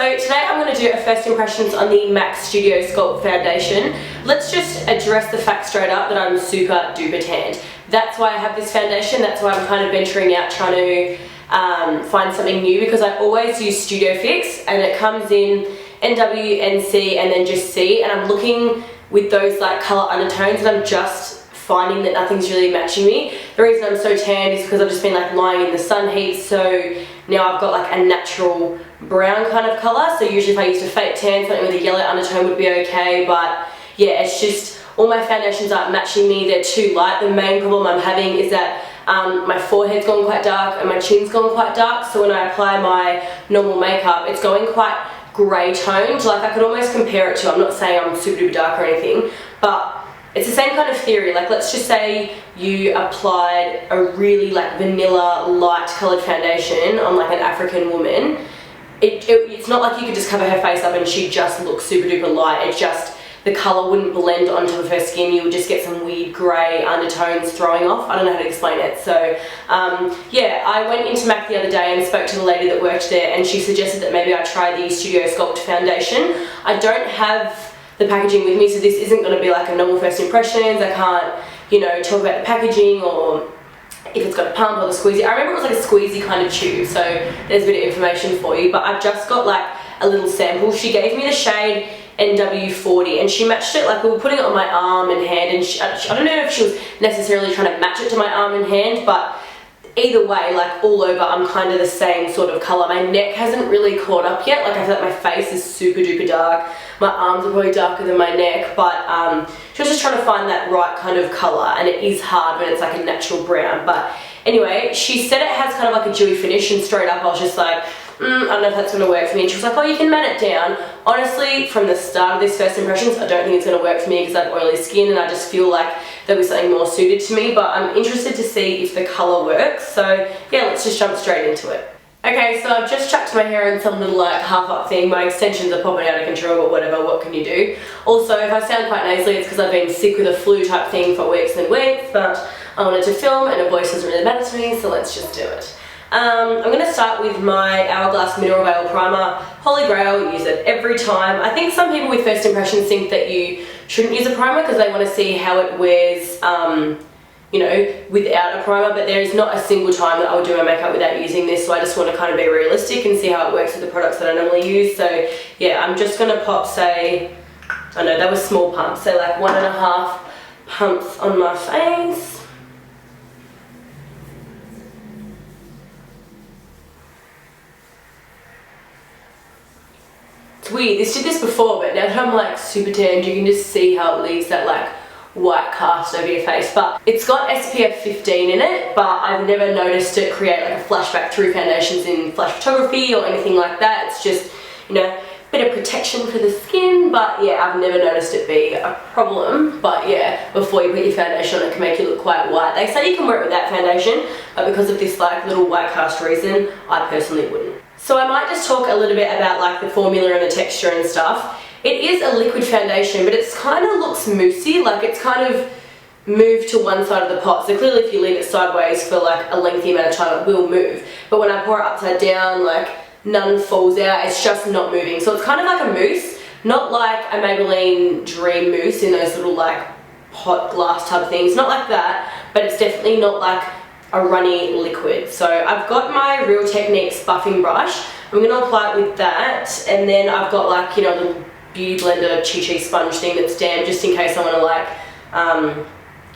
today I'm going to do a first impressions on the MAC Studio Sculpt foundation. Let's just address the fact straight up that I'm super duper tanned. That's why I have this foundation, that's why I'm kind of venturing out trying to find something new, because I always use Studio Fix and it comes in NW, NC and then just C, and I'm looking with those like colour undertones and I'm just finding that nothing's really matching me. The reason I'm so tanned is because I've just been like lying in the sun heat, so now I've got like a natural brown kind of colour. So usually if I used a fake tan, something with a yellow undertone would be okay, but yeah, it's just all my foundations aren't matching me, they're too light. The main problem I'm having is that my forehead's gone quite dark and my chin's gone quite dark, so when I apply my normal makeup it's going quite grey toned. Like I could almost compare it to, I'm not saying I'm super duper dark or anything, but it's the same kind of theory. Like let's just say you applied a really like vanilla light coloured foundation on like an African woman. It's not like you could just cover her face up and she'd just look super duper light. It's just the colour wouldn't blend onto her skin. You would just get some weird grey undertones throwing off. I don't know how to explain it. So yeah, I went into MAC the other day and spoke to the lady that worked there, and she suggested that maybe I try the Studio Sculpt foundation. I don't have the packaging with me, so this isn't going to be like a normal first impressions. I can't, you know, talk about the packaging or if it's got a pump or the squeezy. I remember it was like a squeezy kind of tube, so there's a bit of information for you, but I've just got like a little sample. She gave me the shade NW40 and she matched it, like we were putting it on my arm and hand, and I don't know if she was necessarily trying to match it to my arm and hand, but either way, like all over I'm kind of the same sort of colour. My neck hasn't really caught up yet, like I feel like my face is super duper dark, my arms are probably darker than my neck, but she was just trying to find that right kind of colour, and it is hard when it's like a natural brown. But anyway, she said it has kind of like a dewy finish, and straight up I was just like, I don't know if that's going to work for me. And she was like, oh, you can mat it down. Honestly, from the start of this first impressions, I don't think it's going to work for me because I have oily skin and I just feel like there'll be something more suited to me, but I'm interested to see if the colour works. So yeah, let's just jump straight into it. Okay, so I've just chucked my hair in some little like half up thing. My extensions are popping out of control, but whatever, what can you do? Also, if I sound quite nasally, it's because I've been sick with a flu type thing for weeks and weeks, but I wanted to film and a voice doesn't really matter to me, so let's just do it. I'm going to start with my Hourglass Mineral Veil Primer. Holy grail, use it every time. I think some people with first impressions think that you shouldn't use a primer because they want to see how it wears, you know, without a primer, but there is not a single time that I would do my makeup without using this, so I just want to kind of be realistic and see how it works with the products that I normally use. So yeah, I'm just going to pop, say, I know that was small pumps, so like 1.5 pumps on my face. It's weird, this did this before, but now that I'm like super tanned, you can just see how it leaves that like white cast over your face. But it's got SPF 15 in it, but I've never noticed it create like a flashback through foundations in flash photography or anything like that. It's just, you know, a bit of protection for the skin, but yeah, I've never noticed it be a problem. But yeah, before you put your foundation on, it can make you look quite white. They say you can wear it without foundation, but because of this like little white cast reason, I personally wouldn't. So I might just talk a little bit about like the formula and the texture and stuff. It is a liquid foundation, but it's kind of looks moussey, like it's kind of moved to one side of the pot. So clearly if you leave it sideways for like a lengthy amount of time, it will move. But when I pour it upside down, like none falls out, it's just not moving. So it's kind of like a mousse, not like a Maybelline Dream Mousse in those little like hot glass tub things, not like that, but it's definitely not like a runny liquid. So I've got my Real Techniques buffing brush. I'm going to apply it with that, and then I've got like, you know, a little beauty blender chi sponge thing that's damp, just in case I want to like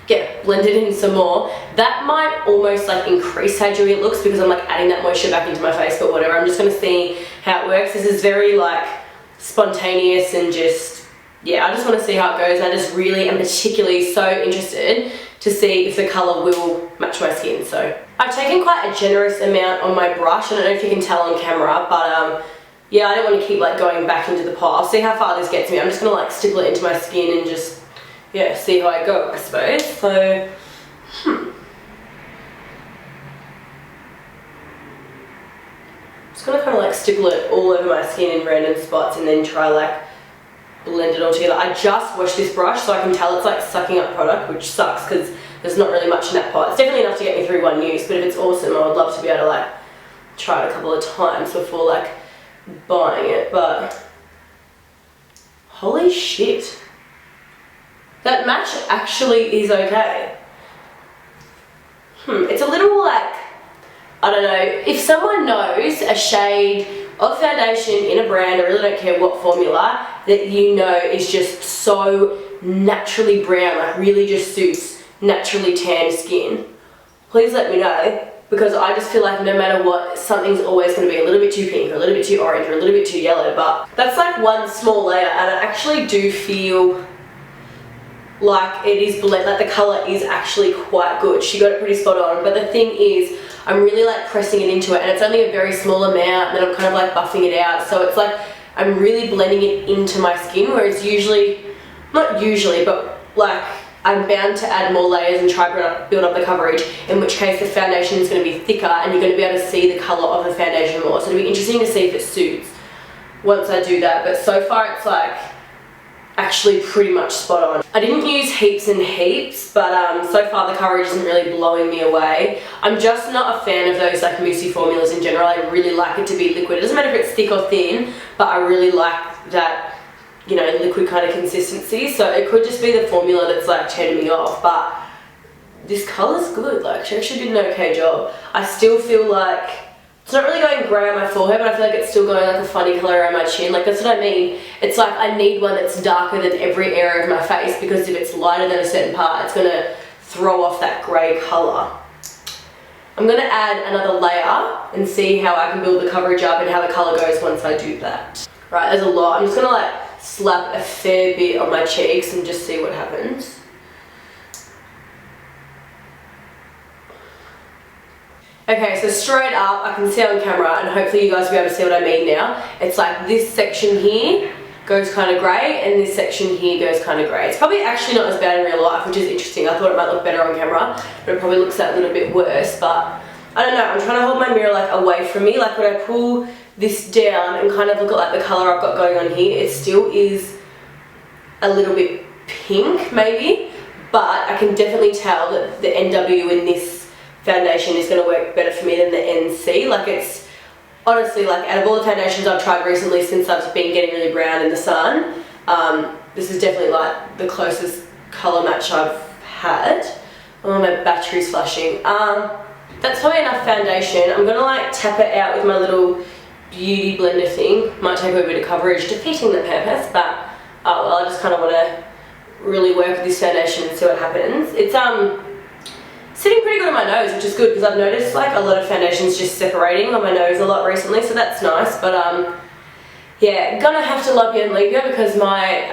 get blended in some more. That might almost like increase how dewy it looks because I'm like adding that moisture back into my face, but whatever, I'm just going to see how it works. This is very like spontaneous and just, yeah, I just want to see how it goes. I just really am particularly so interested to see if the colour will match my skin. So I've taken quite a generous amount on my brush. I don't know if you can tell on camera, but yeah, I don't want to keep like going back into the pot. I'll see how far this gets me. I'm just going to like stipple it into my skin and just, yeah, see how I go, I suppose. So, just going to kind of like stipple it all over my skin in random spots and then try like blend it all together. I just washed this brush so I can tell it's like sucking up product, which sucks because there's not really much in that pot. It's definitely enough to get me through one use, but if it's awesome, I would love to be able to like try it a couple of times before like buying it, but holy shit. That match actually is okay. It's a little like, I don't know, if someone knows a shade of foundation in a brand, I really don't care what formula, that you know is just so naturally brown, like really just suits naturally tanned skin, please let me know, because I just feel like no matter what, something's always going to be a little bit too pink or a little bit too orange or a little bit too yellow. But that's like one small layer, and I actually do feel like it is blend, like the colour is actually quite good. She got it pretty spot on, but the thing is I'm really like pressing it into it, and it's only a very small amount, and then I'm kind of like buffing it out, so it's like I'm really blending it into my skin, whereas usually, not usually, but like I'm bound to add more layers and try to build up the coverage, in which case the foundation is going to be thicker and you're going to be able to see the colour of the foundation more. So it'll be interesting to see if it suits once I do that, but so far it's like actually pretty much spot on. I didn't use heaps and heaps, but so far the coverage isn't really blowing me away. I'm just not a fan of those like moussey formulas in general. I really like it to be liquid. It doesn't matter if it's thick or thin, but I really like that, you know, liquid kind of consistency. So it could just be the formula that's like turning me off, but this colour's good. Like she actually did an okay job. I still feel like it's not really going grey on my forehead, but I feel like it's still going like a funny colour around my chin. Like that's what I mean. It's like I need one that's darker than every area of my face, because if it's lighter than a certain part, it's going to throw off that grey colour. I'm going to add another layer and see how I can build the coverage up and how the colour goes once I do that. Right, there's a lot. I'm just going to like slap a fair bit on my cheeks and just see what happens. Okay, so straight up, I can see on camera, and hopefully you guys will be able to see what I mean now. It's like this section here goes kind of grey, and this section here goes kind of grey. It's probably actually not as bad in real life, which is interesting. I thought it might look better on camera, but it probably looks that little bit worse. But I don't know, I'm trying to hold my mirror like away from me. Like when I pull this down and kind of look at like the colour I've got going on here, it still is a little bit pink maybe, but I can definitely tell that the NW in this foundation is going to work better for me than the NC. Like it's honestly, like out of all the foundations I've tried recently since I've been getting really brown in the sun, this is definitely like the closest colour match I've had. Oh, my battery's flashing. That's probably enough foundation. I'm going to like tap it out with my little beauty blender thing. Might take a bit of coverage, defeating the purpose, but oh well, I just kind of want to really work with this foundation and see what happens. It's sitting pretty good on my nose, which is good, because I've noticed like a lot of foundations just separating on my nose a lot recently, so that's nice. But yeah, gonna have to love you and leave you because my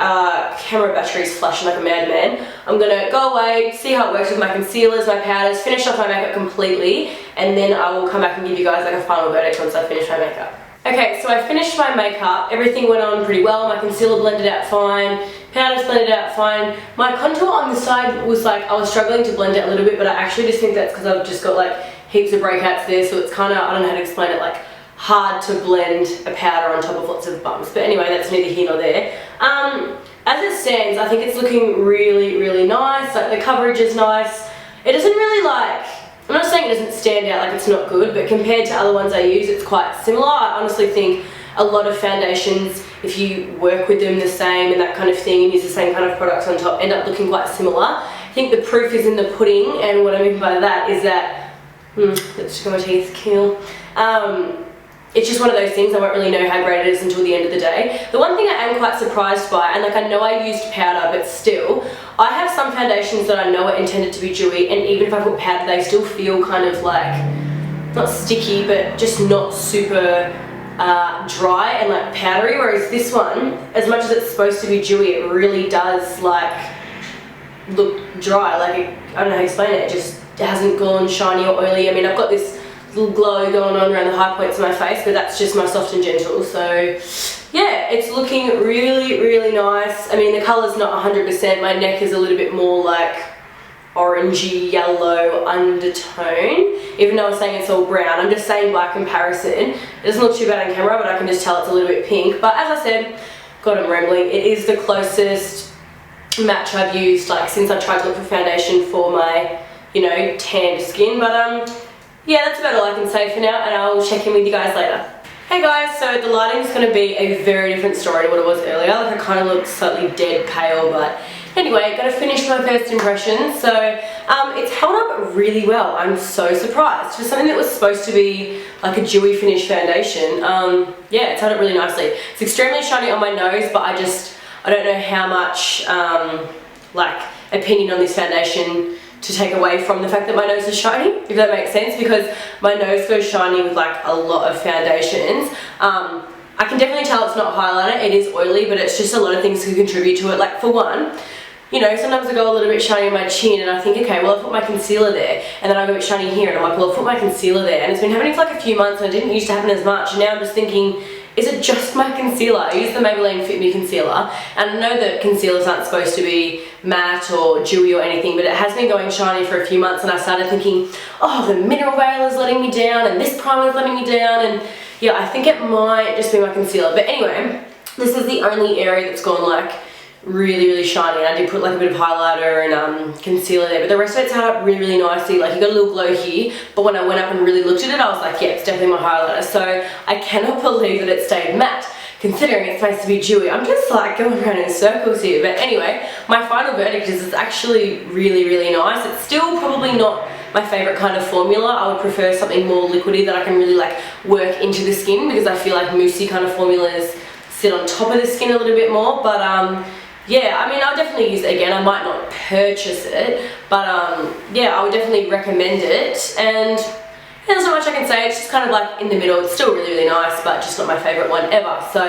camera battery's flashing like a madman. I'm gonna go away, see how it works with my concealers, my powders, finish off my makeup completely, and then I will come back and give you guys like a final verdict once I finish my makeup. Okay, so I finished my makeup, everything went on pretty well, my concealer blended out fine, powders blended out fine. My contour on the side was like, I was struggling to blend it a little bit, but I actually just think that's because I've just got like heaps of breakouts there, so it's kind of, I don't know how to explain it, like hard to blend a powder on top of lots of bumps. But anyway, that's neither here nor there. As it stands, I think it's looking really, really nice, like the coverage is nice. It doesn't really like, I'm not saying it doesn't stand out like it's not good, but compared to other ones I use, it's quite similar. I honestly think a lot of foundations, if you work with them the same and that kind of thing and use the same kind of products on top, end up looking quite similar. I think the proof is in the pudding, and what I mean by that is that, let's just get my teeth kill. It's just one of those things, I won't really know how great it is until the end of the day. The one thing I am quite surprised by, and like I know I used powder, but still, I have some foundations that I know are intended to be dewy, and even if I put powder, they still feel kind of like, not sticky, but just not super dry and like powdery, whereas this one, as much as it's supposed to be dewy, it really does like look dry. Like I don't know how to explain it, it just hasn't gone shiny or oily. I mean, I've got this little glow going on around the high points of my face, but that's just my soft and gentle. So yeah, it's looking really, really nice. I mean, the colour's not 100%, my neck is a little bit more like orangey yellow undertone, even though I'm saying it's all brown. I'm just saying by comparison, it doesn't look too bad on camera, but I can just tell it's a little bit pink. But as I said, God, I'm rambling, it is the closest match I've used like since I tried to look for foundation for my, you know, tanned skin. But yeah, that's about all I can say for now, and I'll check in with you guys later. Hey guys, so the lighting is going to be a very different story to what it was earlier. Like I kind of look slightly dead pale, but anyway, going to finish my first impression. So it's held up really well. I'm so surprised. For something that was supposed to be like a dewy finish foundation, yeah, it's held up really nicely. It's extremely shiny on my nose, but I don't know how much like opinion on this foundation to take away from the fact that my nose is shiny, if that makes sense, because my nose goes shiny with like a lot of foundations. I can definitely tell it's not highlighter, it is oily, but it's just a lot of things can contribute to it. Like for one, you know, sometimes I go a little bit shiny on my chin and I think, okay, well I've put my concealer there, and then I go a bit shiny here and I'm like, well I've put my concealer there, and it's been happening for like a few months and it didn't used to happen as much, and now I'm just thinking, is it just my concealer? I use the Maybelline Fit Me concealer, and I know that concealers aren't supposed to be matte or dewy or anything, but it has been going shiny for a few months, and I started thinking, oh, the mineral veil is letting me down and this primer is letting me down, and yeah, I think it might just be my concealer. But anyway, this is the only area that's gone like really shiny. I did put like a bit of highlighter and concealer there, but the rest of it's held up really nicely. Like you got a little glow here, but when I went up and really looked at it, I was like, yeah, it's definitely my highlighter. So I cannot believe that it stayed matte, considering it's supposed to be dewy. I'm just like going around in circles here. But anyway, my final verdict is it's actually really nice. It's still probably not my favorite kind of formula. I would prefer something more liquidy that I can really like work into the skin, because I feel like moussey kind of formulas sit on top of the skin a little bit more. But yeah, I mean, I'll definitely use it again. I might not purchase it, but yeah, I would definitely recommend it. And yeah, there's not much I can say. It's just kind of like in the middle. It's still really nice, but just not my favourite one ever. So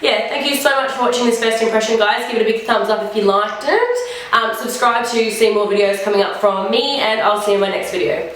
yeah, thank you so much for watching this first impression, guys. Give it a big thumbs up if you liked it. Subscribe to see more videos coming up from me, and I'll see you in my next video.